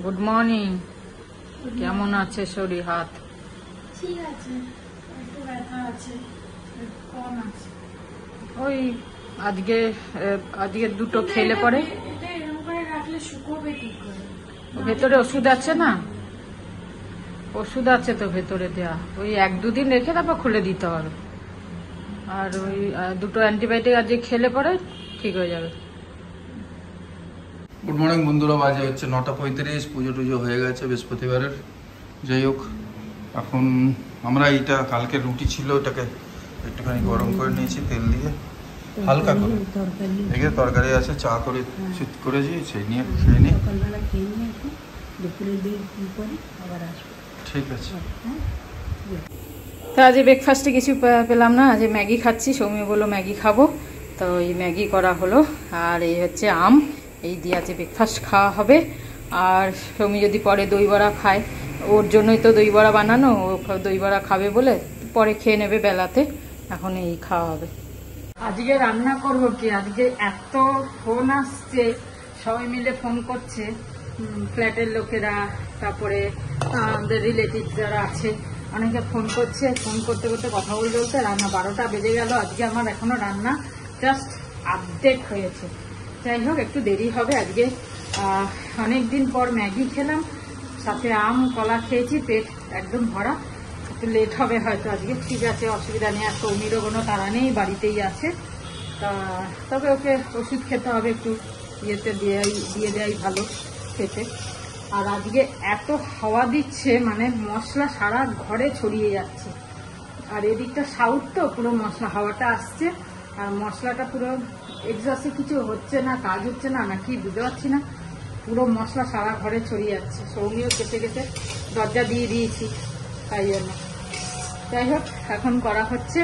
Good morning. কেমন আছে শরীর হাত? ঠিক আছে, একটু ব্যথা আছে, কম আছে। ওই আজকে দুটো খেলে পরে এটা এরকম করে রাখলে শুকোবে কি করে? ভেতরে ওষুধ আছে না? ওষুধ আছে তো ভেতরে দেয়া, ওই 1-2 দিন রেখে তারপর খুলে দিতে হবে। আর ওই দুটো অ্যান্টিবায়োটিক আজকে খেলে পরে ঠিক হয়ে যাবে। গুড মর্নিং বন্ধুরা, বাজে হচ্ছে 9:35। পুজো টুজো হয়ে গেছে বৃহস্পতিবারের। যাই হোক, এখন আমরা এইটা কালকে রুটি ছিল, ওটাকে একটুখানি গরম করে নিয়েছি তেল দিয়ে হালকা করে। এখানে তরকারি আছে, চা করে শীত করেছি, সেই নিয়ে খেয়ে নিই। ঠিক আছে। তো আজ ব্রেকফাস্টে কিছু পেলাম না, আজ ম্যাগি খাচ্ছি। সৌমি বললো ম্যাগি খাবো, তো এই ম্যাগি করা হলো। আর এই হচ্ছে আম, এই দিয়ে আজ ব্রেকফাস্ট খাওয়া হবে। আর সৌমি যদি পরে দই বড়া খায়, ওর জন্যই তো দই বড়া বানানো, ও দই বড়া খাবে বলে পরে খেয়ে নেবে বেলাতে, এখন এই খাওয়া হবে। আজকে রান্না করব কি, আজকে এত ফোন আসছে, সবাই মিলে ফোন করছে, ফ্ল্যাটের লোকেরা, তারপরে আমাদের রিলেটিভ যারা আছে, অনেকে ফোন করছে। ফোন করতে করতে কথা বলতে বলতে রান্না 12টা বেজে গেল। আজকে আমার এখনো রান্না জাস্ট আপডেট হয়েছে। যাই হোক, একটু দেরি হবে আজকে। অনেকদিন পর ম্যাগি খেলাম, সাথে আম কলা খেয়েছি, পেট একদম ভরা। একটু লেট হবে হয়তো আজকে, ঠিক আছে, অসুবিধা নেই। আর সৌমিরও কোনো তাড়া নেই, বাড়িতেই আছে। তবে ওকে ওষুধ খেতে হবে, একটু ইয়েতে দিয়ে দেওয়াই ভালো খেতে। আর আজকে এত হাওয়া দিচ্ছে, মানে মশলা সারা ঘরে ছড়িয়ে যাচ্ছে। আর এদিকটা সাউথ তো, পুরো মশলা হাওয়াটা আসছে, আর মশলাটা পুরো এক্সস্টে কিছু হচ্ছে না, কাজ হচ্ছে না নাকি বুঝতে পারছি না, পুরো মশলা সারা ঘরে ছড়িয়ে যাচ্ছে। সৌমিও কেটে কেটে দরজা দিয়ে দিয়েছি, তাই জন্য। যাই হোক, এখন করা হচ্ছে।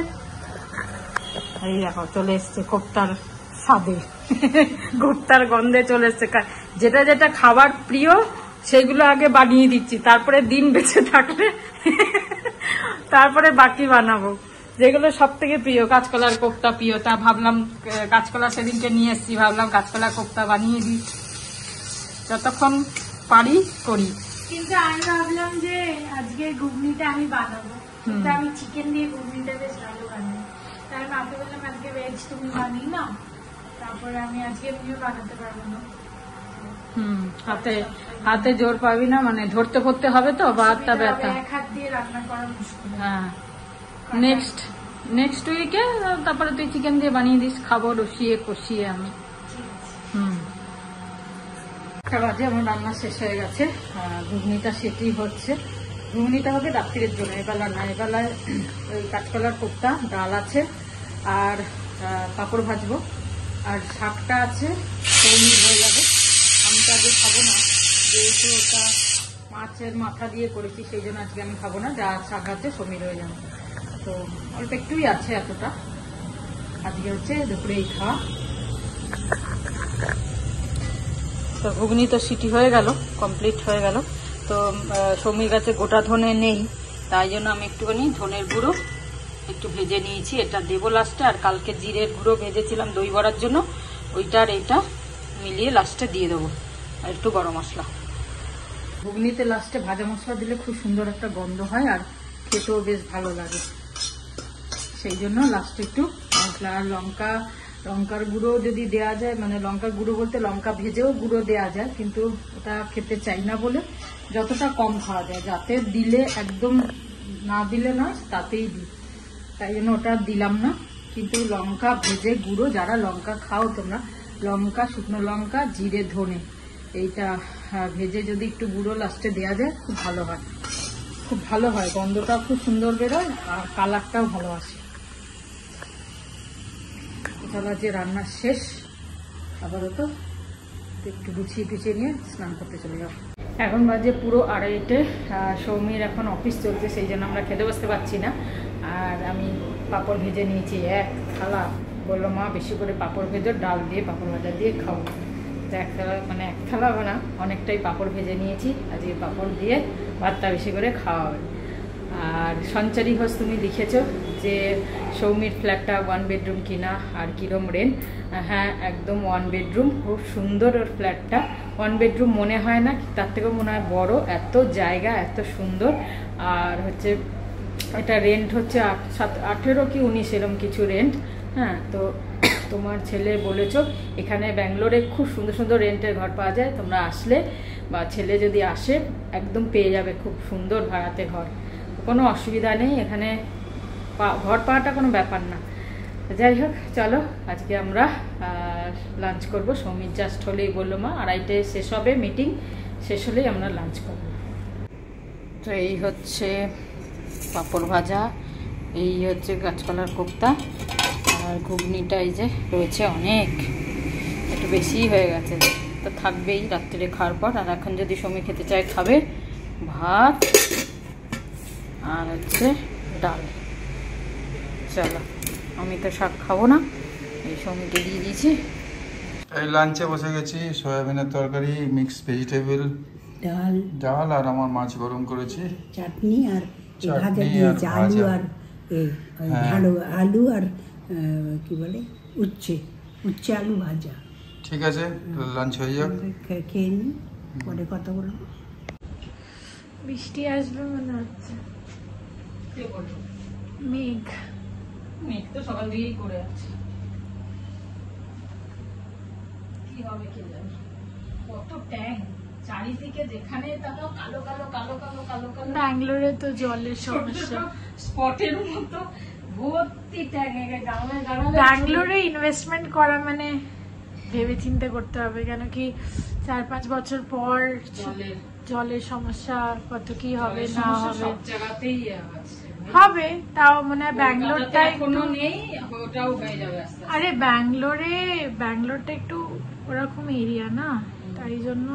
এই দেখো চলে এসছে কোপ্তার স্বাদে, কোপ্তার গন্ধে চলে এসছে। যেটা যেটা খাবার প্রিয় সেগুলো আগে বানিয়ে দিচ্ছি, তারপরে দিন বেঁচে থাকলে তারপরে বাকি বানাবো। যেগুলো সব থেকে প্রিয়, কাঁচকলার কোপ্তা প্রিয়, তা ভাবলাম কাঁচকলা সেদিনকে নিয়ে এসছি, ভাবলাম কাঁচকলা কোপ্তা বানিয়ে দিই, যতক্ষণ পারি করি। কিন্তু আমি ভাবলাম যে আজকে ঘুগনিটা আমি বানাবো, কিন্তু আমি চিকেন দিয়ে ঘুগনিটা বেশ ভালো বানাই। তাই মাকে বললাম আজকে ভেজ তুমি বানিয়ে নাও, তারপরে আমি আজকে এমনিও বানাতে পারবো না। হাতে জোর পাবি না, মানে ধরতে পড়তে হবে তো, বা হাতটা ব্যথা। এক হাত দিয়ে রান্না করা মুশকিল। হ্যাঁ, নেক্সট উইকে তারপরে তুই চিকেন দিয়ে বানিয়ে দিস, খাবো রসিয়ে কষিয়ে আমি। একটা বাজে আমার রান্না শেষ হয়ে গেছে। ঘুগনিটা সেটি হচ্ছে, ঘুগনিটা হবে রাত্রির জন্য, এবেলা না। এবেলায় ওই কাঁচকলার কোপ্তা, ডাল আছে, আর পাঁপড় ভাজবো, আর শাকটা আছে, সৌমির হয়ে যাবে। আমি তো আজকে খাবো না, যেহেতু ওটা মাছের মাথা দিয়ে করেছি, সেই জন্য আজকে আমি খাবো না। যা শাক আছে সৌমির হয়ে যাবে, তো অল্প একটুই আছে, এতটা। আজকে হচ্ছে দুপুরে এই খাওয়া। তো ঘুগনি তো সিটি হয়ে গেল, কমপ্লিট হয়ে গেল। তো সৌমির কাছে গোটা ধনে নেই, তাই জন্য আমি একটুখানি ধনের গুঁড়ো একটু ভেজে নিয়েছি, এটা দেবো লাস্টে। আর কালকে জিরের গুঁড়ো ভেজেছিলাম দই বড়ার জন্য, ওইটার এইটা মিলিয়ে লাস্টে দিয়ে দেবো, আর একটু গরম মশলা। ঘুগনিতে লাস্টে ভাজা মশলা দিলে খুব সুন্দর একটা গন্ধ হয়, আর খেতেও বেশ ভালো লাগে, সেই জন্য লাস্টে একটু মশলা। আর লঙ্কার গুঁড়ো যদি দেওয়া যায়, মানে লঙ্কার গুঁড়ো বলতে লঙ্কা ভেজেও গুঁড়ো দেওয়া যায়, কিন্তু ওটা খেতে চাই না বলে যতটা কম খাওয়া যায়, যাতে দিলে একদম না দিলে নয়, তাতেই দিই, তাই জন্য ওটা দিলাম না। কিন্তু লঙ্কা ভেজে গুঁড়ো, যারা লঙ্কা খাও তোমরা, লঙ্কা, শুকনো লঙ্কা, জিরে, ধনে, এইটা ভেজে যদি একটু গুঁড়ো লাস্টে দেওয়া যায়, খুব ভালো হয়, খুব ভালো হয়, গন্ধটাও খুব সুন্দর বেরোয়, আর কালারটাও ভালো আসে। যে রান্না শেষ, আপাতত একটু গুছিয়ে টুছিয়ে নিয়ে স্নান করতে চলে যাবো। এখন বাজে পুরো 2:30। সৌমির এখন অফিস চলছে, সেই জন্য আমরা খেতে বসতে পারছি না। আর আমি পাঁপড় ভেজে নিয়েছি 1 থালা, বললো মা বেশি করে পাঁপড় ভেজো, ডাল দিয়ে পাঁপড় ভাজা দিয়ে খাবো। তো 1 থালা, মানে 1 থালা হবে না, অনেকটাই পাঁপড় ভেজে নিয়েছি। আজকে পাঁপড় দিয়ে ভাতটা বেশি করে খাওয়া হবে। আর সঞ্চারী ঘোষ তুমি লিখেছো যে সৌমির ফ্ল্যাটটা 1 বেডরুম কিনা আর কিরম রেন্ট। হ্যাঁ, একদম 1 বেডরুম, খুব সুন্দর ওর ফ্ল্যাটটা, 1 বেডরুম মনে হয় না, তার থেকেও মনে হয় বড়, এত জায়গা এত সুন্দর। আর হচ্ছে এটা রেন্ট হচ্ছে 18 কি 19 এরকম কিছু রেন্ট। হ্যাঁ, তো তোমার ছেলে বলেছো এখানে ব্যাঙ্গালোরে খুব সুন্দর সুন্দর রেন্টের ঘর পাওয়া যায়, তোমরা আসলে বা ছেলে যদি আসে একদম পেয়ে যাবে খুব সুন্দর ভাড়াতে ঘর, কোনো অসুবিধা নেই এখানে, ঘর পাওয়াটা কোনো ব্যাপার না। যাই হোক, চলো আজকে আমরা লাঞ্চ করব। সৌমির জাস্ট হলেই বললো মা 2:30টায় শেষ হবে মিটিং, শেষ হলেই আমরা লাঞ্চ করব। তো এই হচ্ছে পাঁপড় ভাজা, এই হচ্ছে গাছপালার কোপ্তা, আর ঘুগনিটা এই যে রয়েছে অনেক, একটু বেশিই হয়ে গেছে, তো থাকবেই রাত্রে খাওয়ার পর। আর এখন যদি সৌমি খেতে চায় খাবে ভাত আর হচ্ছে ডাল। চলো, আমি তো শাক খাবো না, এই সৌমিকে দিয়ে দিয়েছি। এই লাঞ্চে বসে গেছি, সয়াবিনের তরকারি, মিক্স ভেজিটেবল, ডাল আর আমার মাছ গরম করেছি, চাটনি আর ভাজা দিয়েছে, আলু আর আলু আর কি বলে উচ্ছে আলু ভাজা। ঠিক আছে, লাঞ্চ হয়ে যাক, খেয়ে নি, পরে কথা বলবো। বৃষ্টি আসবে মনে হচ্ছে, মেঘ তো সকাল দিয়েই করে আছে, কি হবে কি জানি, কত ট্যাঙ্ক চারিদিকে, যেখানে তাকাও কালো কালো কালো কালো কালো কালো। ব্যাঙ্গালোরে তো জলের সমস্যা, স্পটের মতো ভর্তি ট্যাঙ্ক। ব্যাঙ্গালোরে ইনভেস্টমেন্ট করা মানে ভেবে চিন্তে করতে হবে, কেন কি 4-5 বছর পর জলের সমস্যা কত কি হবে না হবে, সব জায়গাতেই হবে। তাও মানে ব্যাঙ্গালোরটা এখনো নেই, ওটাও হয়ে যাবে আস্তে আস্তে। আরে ব্যাঙ্গালোরটা একটু ওরকম এরিয়া না, তাই জন্য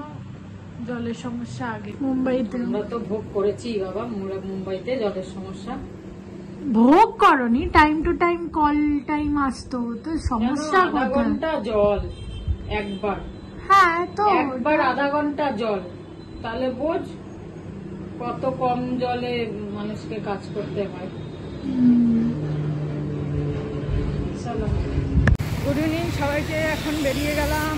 জলের সমস্যা আগে। মুম্বাইতে আমরা তো ভোগ করেছি বাবা, মুম্বাইতে জলের সমস্যা। ভোগ করনি, time to time call time আসতো, তো সমস্যা আধা ঘন্টা জল একবার, হ্যাঁ তো একবার আধা ঘন্টা জল, তাহলে বোঝ কত কম জলে মানুষকে কাজ করতে হয়। চলো, গুড ইভিনিং সবাইকে। এখন বেরিয়ে গেলাম,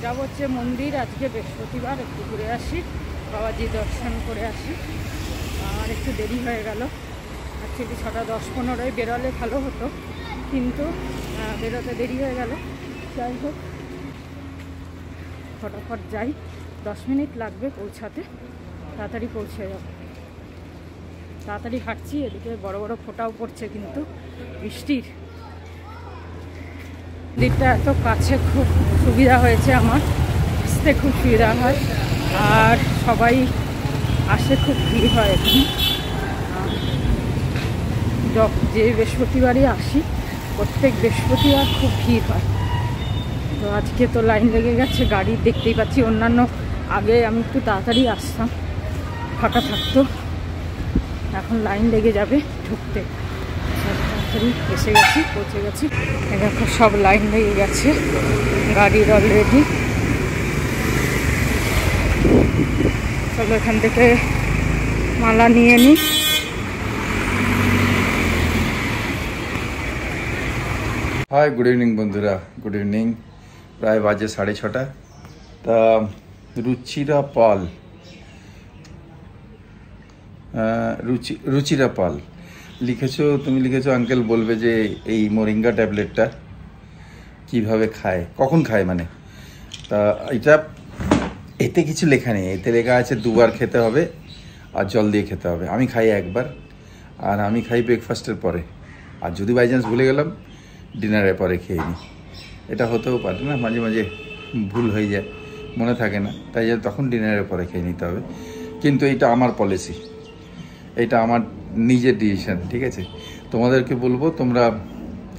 যাব হচ্ছে মন্দির, আজকে বৃহস্পতিবার, একটু ঘুরে আসি, বাবাজি দর্শন করে আসি। আর একটু দেরি হয়ে গেল, অ্যাকচুয়ালি 6:10-15 বেরোলে ভালো হতো, কিন্তু বেরোতে দেরি হয়ে গেল। যাই হোক, ফটাফট যাই, 10 মিনিট লাগবে পৌঁছাতে, তাড়াতাড়ি পৌঁছে যাব। তাড়াতাড়ি হাঁটছি, এদিকে বড় বড় ফোঁটাও পড়ছে কিন্তু বৃষ্টির। দিকটা এত কাছে, খুব সুবিধা হয়েছে আমার, আসতে খুব সুবিধা হয়, আর সবাই আসে, খুব ভিড় হয় এখানে। যে বৃহস্পতিবারই আসি, প্রত্যেক বৃহস্পতিবার খুব ভিড় হয়। তো আজকে তো লাইন লেগে গেছে, গাড়ি দেখতেই পাচ্ছি। অন্যান্য আগে আমি একটু তাড়াতাড়ি আসতাম, ফাঁকা থাকতো, এখন লাইন লেগে যাবে ঢুকতে। তাড়াতাড়ি এসে গেছি, পৌঁছে গেছি। এখন সব লাইন লেগে গেছে গাড়ির অলরেডি। চলো এখান থেকে মালা নিয়ে নিই। হাই, গুড ইভিনিং বন্ধুরা, গুড ইভিনিং। প্রায় বাজে 6:30। তা রুচিরা পাল লিখেছো, তুমি লিখেছো আঙ্কেল বলবে যে এই মোরিঙ্গা ট্যাবলেটটা কিভাবে খায়, কখন খায় মানে। তা এটা, এতে কিছু লেখা নেই, এতে লেখা আছে 2 বার খেতে হবে আর জল দিয়ে খেতে হবে। আমি খাই 1 বার, আর আমি খাই ব্রেকফাস্টের পরে, আর যদি বাই চান্স ভুলে গেলাম ডিনারের পরে খেয়ে নিই। এটা হতেও পারে না, মাঝে মাঝে ভুল হয়ে যায়, মনে থাকে না, তাই জন্য তখন ডিনারের পরে খেয়ে নিতে হবে। কিন্তু এটা আমার পলিসি, এটা আমার নিজের ডিসিশন, ঠিক আছে। তোমাদেরকে বলবো তোমরা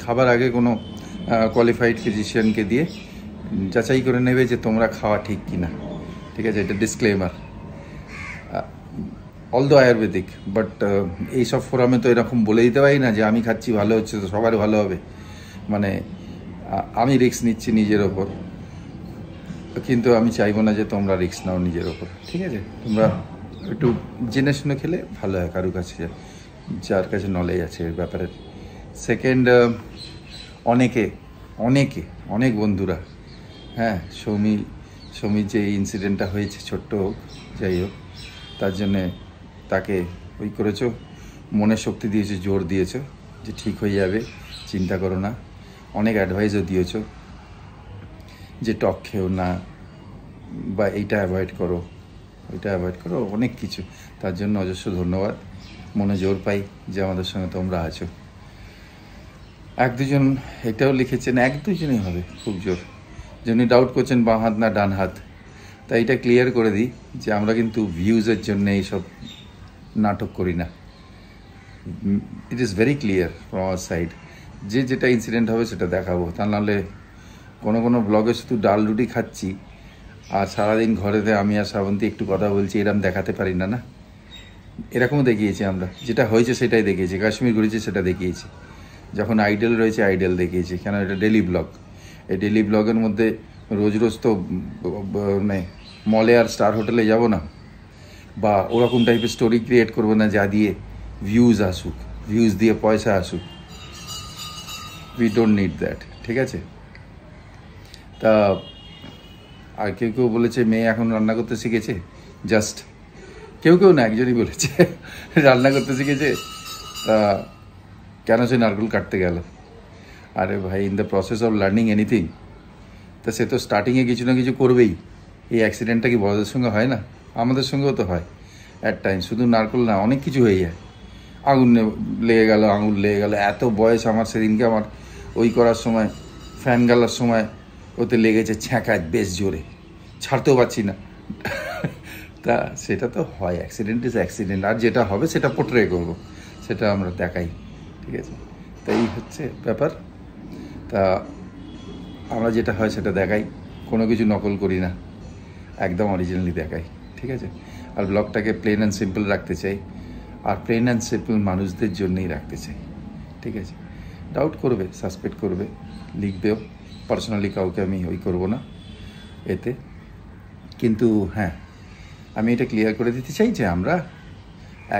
খাবার আগে কোনো কোয়ালিফাইড ফিজিশিয়ানকে দিয়ে যাচাই করে নেবে যে তোমরা খাওয়া ঠিক কি না, ঠিক আছে। এটা ডিসক্লেমার, অলদো আয়ুর্বেদিক, বাট এইসব ফোরামে তো এরকম বলে দিতে পারি না যে আমি খাচ্ছি ভালো হচ্ছে তো সবার ভালো হবে, মানে আমি রিস্ক নিচ্ছি নিজের ওপর, কিন্তু আমি চাইবো না যে তোমরা রিস্ক নাও নিজের ওপর, ঠিক আছে। তোমরা একটু জেনে শুনে খেলে ভালো হয়, কারুর কাছে যার কাছে নলেজ আছে এর ব্যাপারে। সেকেন্ড, অনেক বন্ধুরা, হ্যাঁ, সমীর যে ইনসিডেন্টটা হয়েছে, ছোট্ট হোক যাই হোক, তার জন্যে তাকে ওই করেছো, মনের শক্তি দিয়েছো, জোর দিয়েছো যে ঠিক হয়ে যাবে, চিন্তা করো না। অনেক অ্যাডভাইসও দিয়েছো যে টক খেও না, বা এইটা অ্যাভয়েড করো, ওইটা অ্যাভয়েড করো, অনেক কিছু। তার জন্য অজস্র ধন্যবাদ। মনে জোর পাই যে আমাদের সঙ্গে তোমরা আছো। এক দুজন এটাও লিখেছেন, এক দুজনই হবে খুব জোর, যিনি ডাউট করছেন বাঁ হাত না ডান হাত। তাই এটা ক্লিয়ার করে দিই যে আমরা কিন্তু ভিউজের জন্য এইসব নাটক করি না। It is very clear from our side, যে যেটা ইনসিডেন্ট হবে সেটা দেখাবো। তা নাহলে কোনো ব্লগে শুধু ডাল রুটি খাচ্ছি আর সারাদিন ঘরেতে আমি আর শ্রাবন্তী একটু কথা বলছি, এরকম দেখাতে পারি না। না, এরকমও দেখিয়েছি আমরা, যেটা হয়েছে সেটাই দেখিয়েছি। কাশ্মীর ঘুরেছি সেটা দেখিয়েছি, যখন আইডল রয়েছে আইডল দেখিয়েছি, কেন এটা ডেলি ব্লগ। এই ডেলি ব্লগের মধ্যে রোজ রোজ তো মানে মলে আর স্টার হোটেলে যাব না, বা ওরকম টাইপের স্টোরি ক্রিয়েট করবো না যা দিয়ে ভিউজ আসুক, ভিউজ দিয়ে পয়সা আসুক। উই ডোন্ট নিড দ্যাট, ঠিক আছে? তা আর কেউ বলেছে মেয়ে এখন রান্না করতে শিখেছে, জাস্ট কেউ না, একজনই বলেছে রান্না করতে শিখেছে। তা কেন সে নারকেল কাটতে গেল? আরে ভাই, in the process of learning anything, তা সে তো স্টার্টিংয়ে কিছু না কিছু করবেই। এই অ্যাক্সিডেন্টটা কি বড়দের সঙ্গে হয় না? আমাদের সঙ্গেও তো হয় অ্যাট টাইম। শুধু নারকেল না, অনেক কিছু হয়ে যায়। আঙুল লেগে গেল, আঙুল লেগে গেল। এত বয়স আমার, সেদিনকে আমার ওই করার সময়, ফ্যান গালার সময় ওতে লেগেছে ছ্যাঁকায় বেশ জোরে, ছাড়তেও পারছি না। তা সেটা তো হয়, অ্যাক্সিডেন্ট ইজ অ্যাক্সিডেন্ট। আর যেটা হবে সেটা পোর্ট্রে করবো, সেটা আমরা দেখাই, ঠিক আছে? তাই হচ্ছে ব্যাপার। তা আমরা যেটা হয় সেটা দেখাই, কোনো কিছু নকল করি না, একদম অরিজিনালি দেখাই, ঠিক আছে? আর ব্লগটাকে প্লেন অ্যান্ড সিম্পল রাখতে চাই, আর প্লেন অ্যান্ড সিম্পল মানুষদের জন্যই রাখতে চাই, ঠিক আছে? ডাউট করবে, সাসপেক্ট করবে, লিখবেও, পার্সোনালি কাউকে আমি ওই করবো না এতে। কিন্তু হ্যাঁ, আমি এটা ক্লিয়ার করে দিতে চাই যে আমরা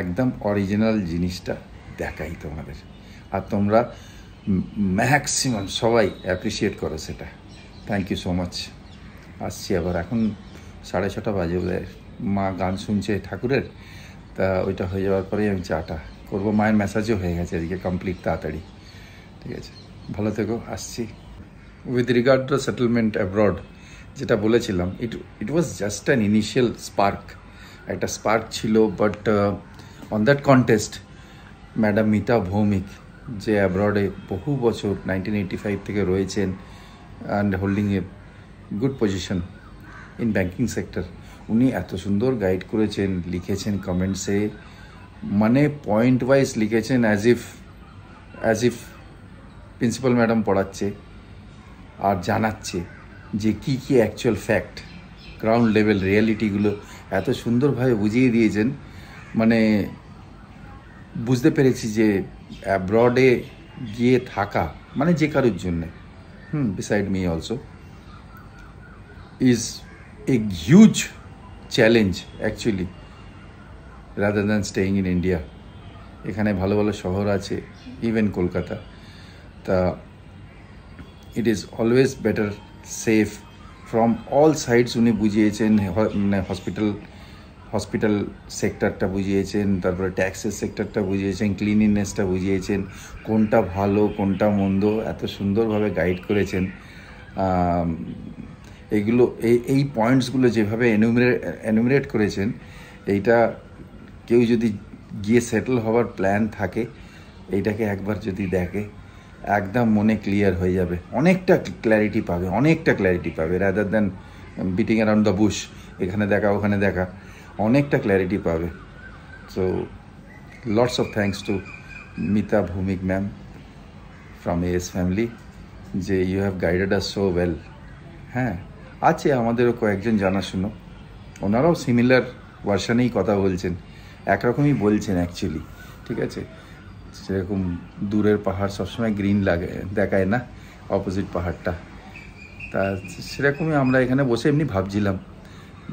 একদম অরিজিনাল জিনিসটা দেখাই তোমাদের, আর তোমরা ম্যাক্সিমাম সবাই অ্যাপ্রিসিয়েট করো সেটা। Thank you so much. আসছি আবার, এখন 6:30 বাজে বোধহয়। মা গান শুনছে ঠাকুরের, তা ওইটা হয়ে যাওয়ার পরেই আমি চাটা করবো। মায়ের মেসাজও হয়ে গেছে এদিকে কমপ্লিট, তাড়াতাড়ি, ঠিক আছে? ভালো থেকো, আসছি। With regard to settlement abroad, যেটা বলেছিলাম, it was just an initial spark, একটা স্পার্ক ছিল। But on that contest madam Mita Bhowmik, যে অ্যাব্রডে বহু বছর 1985 থেকে রয়েছেন and holding a good position in banking sector, উনি এত সুন্দর গাইড করেছেন, লিখেছেন কমেন্টসে, মানে পয়েন্ট ওয়াইজ লিখেছেন, অ্যাজ ইফ প্রিন্সিপাল ম্যাডাম পড়াচ্ছে আর জানাচ্ছে যে কী অ্যাকচুয়াল ফ্যাক্ট, গ্রাউন্ড লেভেল রিয়ালিটিগুলো এত সুন্দরভাবে বুঝিয়ে দিয়েছেন। মানে বুঝতে পেরেছি যে অ্যাব্রডে গিয়ে থাকা মানে যে কারোর জন্যে, beside me also, is a huge challenge actually, rather than staying in India. এখানে ভালো ভালো শহর আছে, ইভেন কলকাতা। তা it is always better safe from all sides. উনি বুঝিয়েছেন, মানে হসপিটাল সেক্টরটা বুঝিয়েছেন, তারপরে ট্যাক্সের সেক্টরটা বুঝিয়েছেন, ক্লিনিনেসটা বুঝিয়েছেন, কোনটা ভালো কোনটা মন্দ এত সুন্দরভাবে গাইড করেছেন। এইগুলো এই পয়েন্টসগুলো যেভাবে এনুমিরেট করেছেন, এইটা কেউ যদি গিয়ে সেটেল হওয়ার প্ল্যান থাকে, এইটাকে একবার যদি দেখে, একদম মনে ক্লিয়ার হয়ে যাবে, অনেকটা ক্ল্যারিটি পাবে, rather than beating around the bush, এখানে দেখা ওখানে দেখা, অনেকটা ক্ল্যারিটি পাবে। So lots of thanks to Mita Bhowmik ma'am from AS family, যে you have guided us so well. হ্যাঁ, আছে আমাদেরও কয়েকজন জানাশুনো, ওনারাও সিমিলার ভার্সানেই কথা বলছেন, একরকমই বলছেন অ্যাকচুয়ালি, ঠিক আছে? সেরকম দূরের পাহাড় সবসময় গ্রিন লাগে, দেখায় না অপোজিট পাহাড়টা, তা সেরকমই আমরা এখানে বসে এমনি ভাবছিলাম।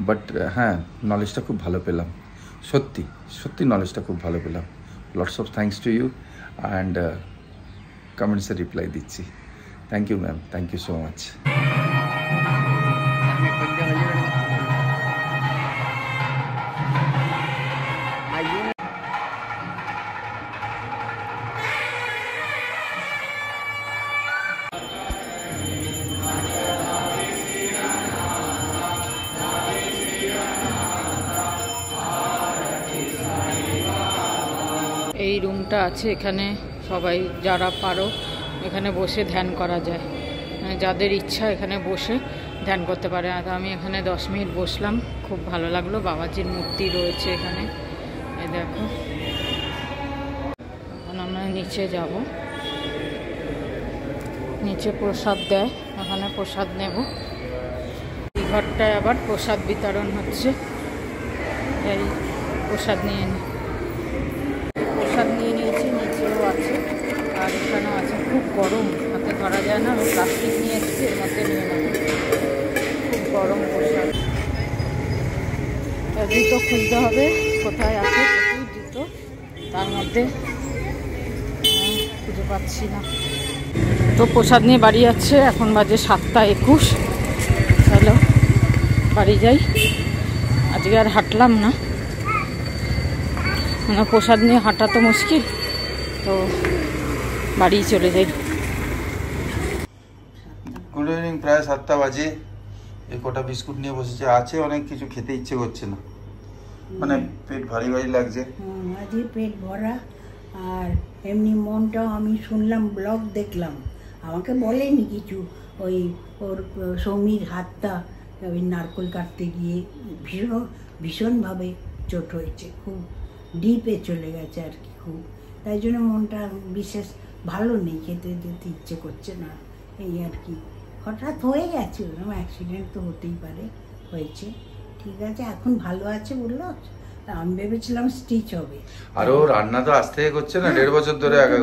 বাট হ্যাঁ, নলেজটা খুব ভালো পেলাম, সত্যি নলেজটা খুব ভালো পেলাম। Lots of thanks to you, and কমেন্টসে রিপ্লাই দিচ্ছি। Thank you ma'am, thank you so much. রুমটা আছে, এখানে সবাই যারা পারো এখানে বসে ধ্যান করা যায়, মানে যাদের ইচ্ছা এখানে বসে ধ্যান করতে পারে। আর আমি এখানে 10 মিনিট বসলাম, খুব ভালো লাগলো। বাবাজির মূর্তি রয়েছে এখানে, এই দেখো। এখন আমরা নিচে যাব, নিচে প্রসাদ দেয়, ওখানে প্রসাদ নেব। এই ঘরটায় আবার প্রসাদ বিতরণ হচ্ছে, এই প্রসাদ নিয়ে নিয়েছি, নিচেও আছে আর এখানেও আছে। খুব গরম, হাতে ধরা যায় না, আমি প্লাস্টিক নিয়ে এসেছি, এর মধ্যে নিয়ে নেব। খুব গরম প্রসাদ। জুতো খুঁজতে হবে কোথায় আছে, প্রচুর জুতো, তার মধ্যে খুঁজে পাচ্ছি না। তো প্রসাদ নিয়ে বাড়ি যাচ্ছে, এখন বাজে 7:21। চলো বাড়ি যাই, আজকে আর হাঁটলাম না, মানে প্রসাদ নিয়ে হাঁটা তো মুশকিল, তো বাড়ি চলে যাই। গুড ইভিনিং, প্রায় 7টা বাজে। এই কটা বিস্কুট নিয়ে বসেছে, আছে অনেক কিছু, খেতে ইচ্ছে করছে না, মানে পেট ভারী ভারী লাগছে। আজকে পেট ভরা, আর এমনি মনটাও, আমি শুনলাম ব্লগ দেখলাম, আমাকে বলেনি কিছু, ওই ওর সৌমির হাতটা ওই নারকোল কাটতে গিয়ে ভীষণভাবে চোট হয়েছে, খুব ডিপে চলে গেছে আর কি, খুব, তাই জন্য মনটা বিশেষ ভালো নেই, খেতে যেতে ইচ্ছে করছে না, এই আর কি। হঠাৎ হয়ে গেছে, ওরকম অ্যাক্সিডেন্ট তো হতেই পারে, হয়েছে, ঠিক আছে, এখন ভালো আছে বললো। আমি ভেবেছিলাম স্টিচ হবে। আর ও রান্না তো আজ থেকে করছে না, 1.5 বছর ধরে একা,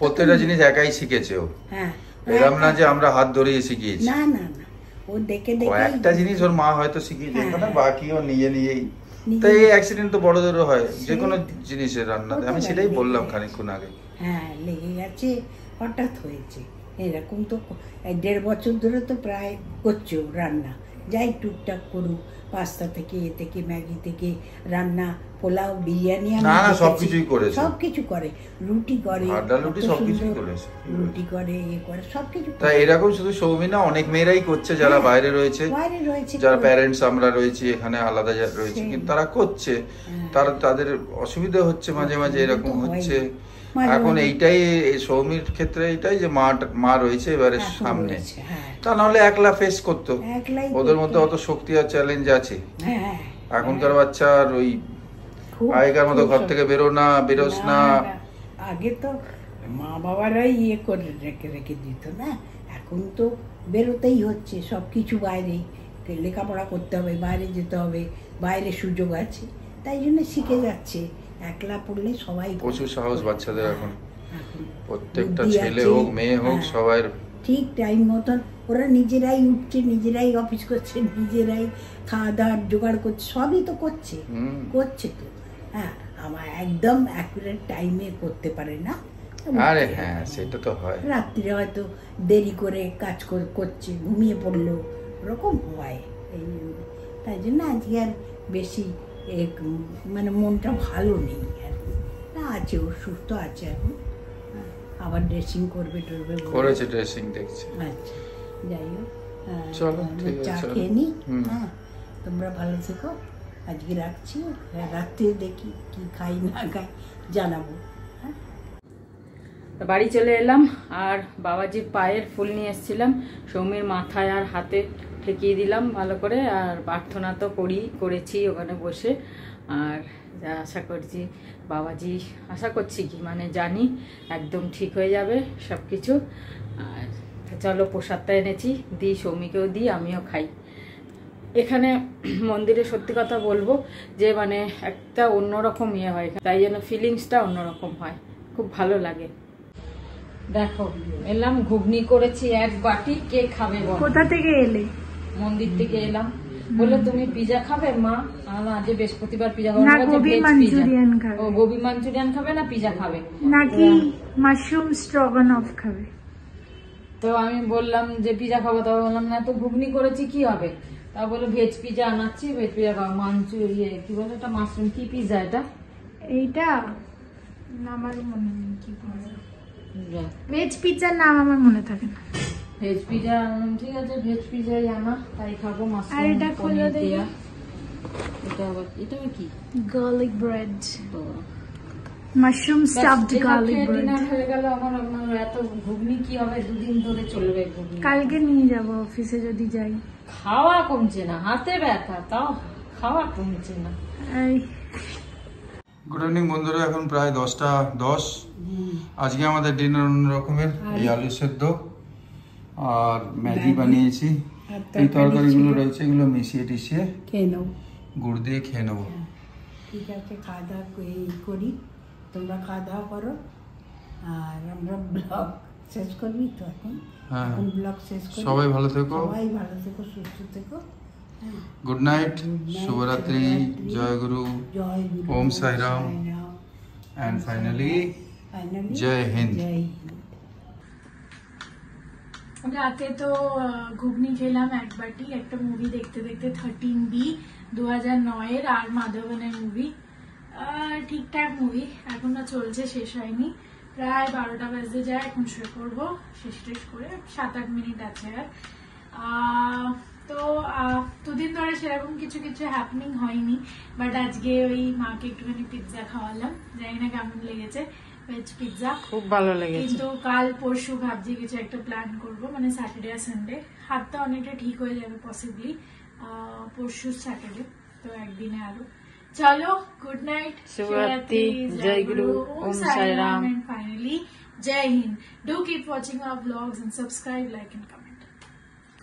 প্রত্যেকটা জিনিস একাই শিখেছে ও। হ্যাঁ, এরকম না যে আমরা হাত ধরিয়ে শিখিয়েছি, না না না, ও দেখে দেখে একটা জিনিস ওর মা হয়তো শিখিয়েছে, না বাকি ও নিজেই। তো এই অ্যাক্সিডেন্ট তো বড়দেরও হয়, যে কোনো জিনিসের রান্নাতে, আমি সেটাই বললাম খানিকক্ষণ আগে। হ্যাঁ, লেগে গেছে, হঠাৎ হয়েছে এরকম। তো 1.5 বছর ধরে তো প্রায় করছো রান্না, যাই টুকটাক করুক, পাস্তা থেকে এ থেকে ম্যাগি থেকে রান্না, পোলাও, বিরিয়ানি, না না সবকিছুই করেছে, সবকিছু করে, রুটি করে, রুটি সবকিছুই করেছে, রুটি করে, এ করে, সবকিছু। তা এরকম শুধু সৌমি না, অনেক মেয়েরাই করছে যারা বাইরে রয়েছে, যারা প্যারেন্টস আমরা রয়েছি এখানে আলাদা রয়েছে, কিন্তু তারা করছে, তাদের অসুবিধা হচ্ছে মাঝে মাঝে, এরকম হচ্ছে। এখন এইটাই সৌমির ক্ষেত্রে এইটাই যে মা রয়েছে এবারে সামনে, তা নাহলে একলা ফেস করতো, ওদের মধ্যে অত শক্তি আর চ্যালেঞ্জ আছে। এখনকার বাচ্চা আর ওই আগেকার মতো ঘর থেকে বেরোস না। আগে তো মা বাবারাই ইয়ে করে রেখে দিত না, এখন তো বেরোতেই হচ্ছে, সবকিছু বাইরে, লেখাপড়া করতে হবে, বাইরে যেতে হবে, বাইরে সুযোগ আছে, তাই জন্য শিখে যাচ্ছে। একলা পড়লে সবাই প্রচুর সাহস বাচ্চাদের এখন, প্রত্যেকটা ছেলে হোক মেয়ে হোক সবাই ঠিক টাইম মতন ওরা নিজেরাই উঠছে, নিজেরাই অফিস করছে, নিজেরাই খাওয়া দাওয়ার জোগাড় করছে, সবই তো করছে তো। হ্যাঁ, আমার একদম অ্যাকুরেট টাইমে করতে পারে না। আরে হ্যাঁ, সেটা তো হয়, রাত্রিরে হয়তো দেরি করে কাজ করছে, ঘুমিয়ে পড়লো, ওরকম হয়। তাই জন্য আজকে আর বেশি মানে মনটা ভালো নেই আর কি। না, আছে, ও সুস্থ আছে এখন, আবার ড্রেসিং করবে, করেছে ড্রেসিং দেখছি। আচ্ছা, যাই হোক, চলো চা খেয়ে নি। হ্যাঁ, তোমরা ভালো থেকো, আজকে রাখছি, রাত্রে দেখি কি খাই না খাই জানাবো। বাড়ি চলে এলাম, আর বাবাজির পায়ের ফুল নিয়ে এসেছিলাম, সৌমির মাথায় আর হাতে ঠেকিয়ে দিলাম ভালো করে, আর প্রার্থনা তো করেছি ওখানে বসে। আর আশা করছি বাবাজি, আশা করছি কি মানে জানি একদম ঠিক হয়ে যাবে সব কিছু। আর চলো প্রসাদটা এনেছি, দিই, সৌমিকেও দিই, আমিও খাই। এখানে মন্দিরে সত্যি কথা বলবো যে মানে একটা অন্যরকম ইয়ে হয়, তাই জন্য ফিলিংসটা অন্যরকম হয়, খুব ভালো লাগে। দেখো এলাম, ঘুগনি করেছি 1 বাটি, কে খাবে? কোথা থেকে এলে? মন্দির থেকে এলাম। বলে তুমি পিজা খাবে মা? আজ বৃহস্পতিবার পিজা খাবে না, গোবি মাঞ্চুরিয়ান খাবে। ও গোবি মাঞ্চুরিয়ান খাবে না পিজা খাবে নাকি মাশরুম স্ট্রোগানফ খাবে? তো আমি বললাম যে পিজা খাবো, তবে বললাম না তো ঘুগনি করেছি কি হবে, তা বলে ভেজ পিজা আনাচ্ছি, ভেজ পিজা খাবো। মাঞ্চুরিয়ান কি বলে এটা, মাশরুম কি পিজা এটা? এইটা আমার মনে নেই কি পিজা, ভেজ পিজার নাম আমার মনে থাকে না। ভেজ পিজা, ঠিক আছে ভেজ পিজাই আনা, তাই খাবো। মাশরুম, আর এটা খুলে দেখি, এটা আবার কি? Garlic bread. Mushroom stuffed garlic dinner bread. হয়ে গেল আমার। আমার এত ঘুগনি কি হবে, দুদিন ধরে চলবে ঘুগনি। কালকে নিয়ে যাব অফিসে যদি যাই। খাওয়া কমছে না, হাতে ব্যথা, তাও খাওয়া কমছে না। এই গুড ইভিনিং বন্ধুরা, এখন প্রায় 10:10। আজকে আমাদের ডিনার অন্য রকমের। এই আলু সেদ্ধ আর ম্যাগি বানিয়েছি। আর এই তরকারি তরকারিগুলো ছিল। রয়েছে, এগুলো মিশিয়ে টিশিয়ে খেয়ে নাও। গুড় দিয়ে খেয়ে নেবো। ঠিক আছে, খাওয়া দাওয়া করি, তোমরা খাওয়া দাওয়া করো, আর আমরা ব্লগ শেষ করবি তো এখন। হ্যাঁ, এখন ব্লগ শেষ করি। সবাই ভালো থেকো, সবাই ভালো থেকো, সুস্থ থেকো। হ্যাঁ, গুড নাইট, শুভরাত্রি, শুভরাত্রি, জয় গুরু, জয় গুরু, ওম Sairam, Sairam, and finally finally জয় হিন্দ। জয় হিন্দ। রাতে তো ঘুগনি খেলাম এক বাটি, একটা মুভি দেখতে দেখতে 13B 2009-এর আর মাধবনের মুভি। ঠিকঠাক মুভি, এখনো চলছে, শেষ হয়নি। প্রায় 12টা বাজতে যায়, এখন শুয়ে পড়বো শেষ টেস করে। 7-8 মিনিট আছে আর। তো দুদিন ধরে সেরকম কিছু কিছু হ্যাপেনিং হয়নি, বাট আজকে ওই মাকে একটুখানি পিৎজা খাওয়ালাম, জানি না কেমন লেগেছে, ভেজ পিৎজা খুব ভালো লেগেছে। কিন্তু কাল পরশু ভাবছি কিছু একটা প্ল্যান করব, মানে স্যাটারডে আর সানডে। হাতটা অনেকটা ঠিক হয়ে যাবে পসিবলি পরশু স্যাটারডে, তো একদিনে আরো। চলো, গুড নাইট, শুভরাত্রি, জয় গুরু, ওম Sairam, and finally Jai Hind. Do keep watching our vlogs and subscribe, like and comment.